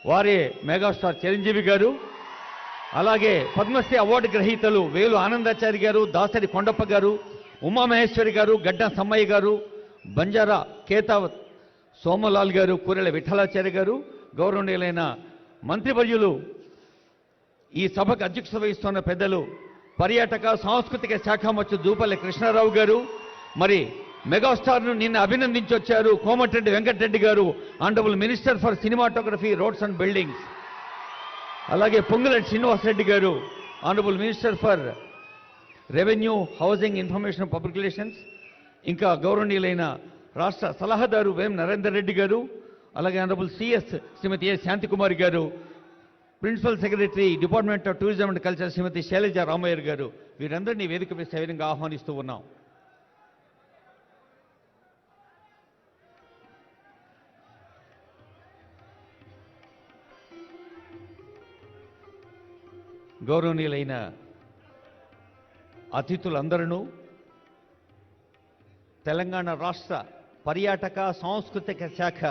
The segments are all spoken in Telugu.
వారే మెగాస్టార్ చిరంజీవి గారు, అలాగే పద్మశ్రీ అవార్డు గ్రహీతలు వేలు ఆనందాచారి గారు, దాసరి కొండప్ప గారు, ఉమామహేశ్వరి గారు, గడ్డ సమ్మయ్య గారు, బంజారా కేతావత్ సోమలాల్ గారు, కూరెల విఠలాచార్య గారు, గౌరవనీయులైన మంత్రివర్యులు, ఈ సభకు అధ్యక్షత వహిస్తున్న పెద్దలు పర్యాటక సాంస్కృతిక శాఖ మంత్రి జూపల్లి కృష్ణారావు గారు, మరి మెగాస్టార్ను నిన్న అభినందించి వచ్చారు Komatireddy Venkatreddy garu, honourable minister for cinematography, roads and buildings. అలాగే Ponguleti Srinivasareddy garu, honourable minister for revenue, housing, information, public relations. ఇంకా గౌరవనీయులైన రాష్ట్ర సలహాదారు వేం నరేందర్ రెడ్డి గారు, అలాగే honourable CS Srimati A Santhikumari garu, principal secretary department of tourism and culture Srimati Sailaja Ramaiah garu, వీరందరినీ వేదికపై సవినంగా ఆహ్వానిస్తూ ఉన్నాం. గౌరవనీయులైన అతిథులందరూ తెలంగాణ రాష్ట్ర పర్యాటక సాంస్కృతిక శాఖ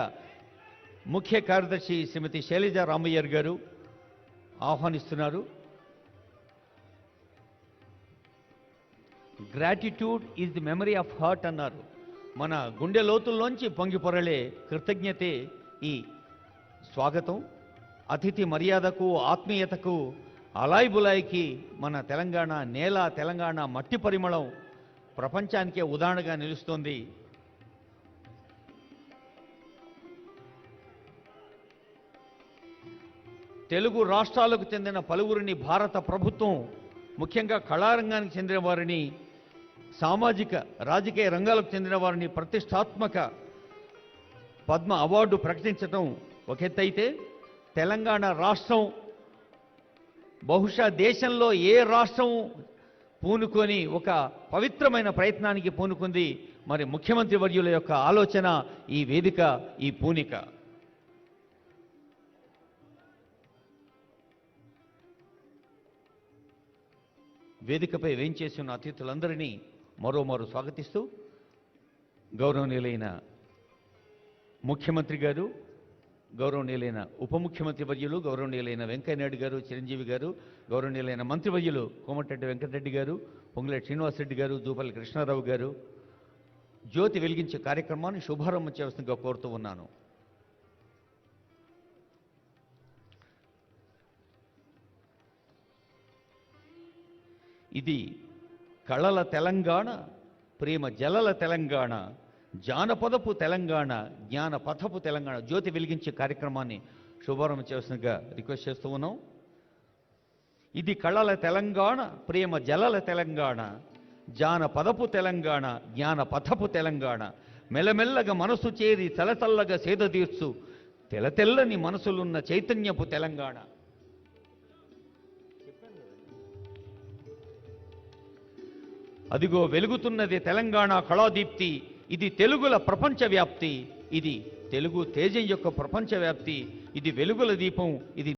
ముఖ్య కార్యదర్శి శ్రీమతి శైలజ రామయ్య గారు ఆహ్వానిస్తున్నారు. Gratitude is the memory of heart అన్నారు. మన గుండె లోతుల్లోంచి పొంగి పొరలే కృతజ్ఞతే ఈ స్వాగతం. అతిథి మర్యాదకు, ఆత్మీయతకు, అలాయ్ బులాయికి మన తెలంగాణ నేల, తెలంగాణ మట్టి పరిమళం ప్రపంచానికే ఉదాహరణగా నిలుస్తోంది. తెలుగు రాష్ట్రాలకు చెందిన పలువురిని భారత ప్రభుత్వం, ముఖ్యంగా కళారంగానికి చెందిన వారిని, సామాజిక రాజకీయ రంగాలకు చెందిన వారిని ప్రతిష్టాత్మక పద్మ అవార్డు ప్రకటించడం ఒక ఎత్తైతే, తెలంగాణ రాష్ట్రం బహుశా దేశంలో ఏ రాష్ట్రం పూనుకొని ఒక పవిత్రమైన ప్రయత్నానికి పూనుకుంది. మరి ముఖ్యమంత్రి వర్యుల యొక్క ఆలోచన, ఈ వేదిక, ఈ పూనిక. వేదికపై వేంచేసి ఉన్న అతిథులందరినీ మరోమారు స్వాగతిస్తూ, గౌరవనీయులైన ముఖ్యమంత్రి గారు, గౌరవనీయులైన ఉప ముఖ్యమంత్రి వర్యులు, గౌరవనీయులైన వెంకయ్యనాయుడు గారు, చిరంజీవి గారు, గౌరవనీయులైన మంత్రివర్యులు కోమటిరెడ్డి వెంకటరెడ్డి గారు, పొంగులేటి శ్రీనివాసరెడ్డి గారు, జూపల్లి కృష్ణారావు గారు జ్యోతి వెలిగించే కార్యక్రమాన్ని శుభారంభం చేయవలసిందిగా కోరుతూ ఉన్నాను. ఇది కళల తెలంగాణ, ప్రేమ జలల తెలంగాణ, జానపదపు తెలంగాణ, జ్ఞాన పథపు తెలంగాణ. జ్యోతి వెలిగించే కార్యక్రమాన్ని శుభారంభం చేయవలసిందిగా రిక్వెస్ట్ చేస్తూ ఉన్నాం. ఇది కళల తెలంగాణ, ప్రేమ జలల తెలంగాణ, జానపదపు తెలంగాణ, జ్ఞాన పథపు తెలంగాణ. మెల్లమెల్లగా మనసు చేరి తలతల్లగా సేద తీర్చు తెల్లని మనసులున్న చైతన్యపు తెలంగాణ. అదిగో వెలుగుతున్నది తెలంగాణ కళాదీప్తి, ఇది తెలుగుల ప్రపంచ వ్యాప్తి, ఇది తెలుగు తేజం యొక్క ప్రపంచ వ్యాప్తి, ఇది వెలుగుల దీపం, ఇది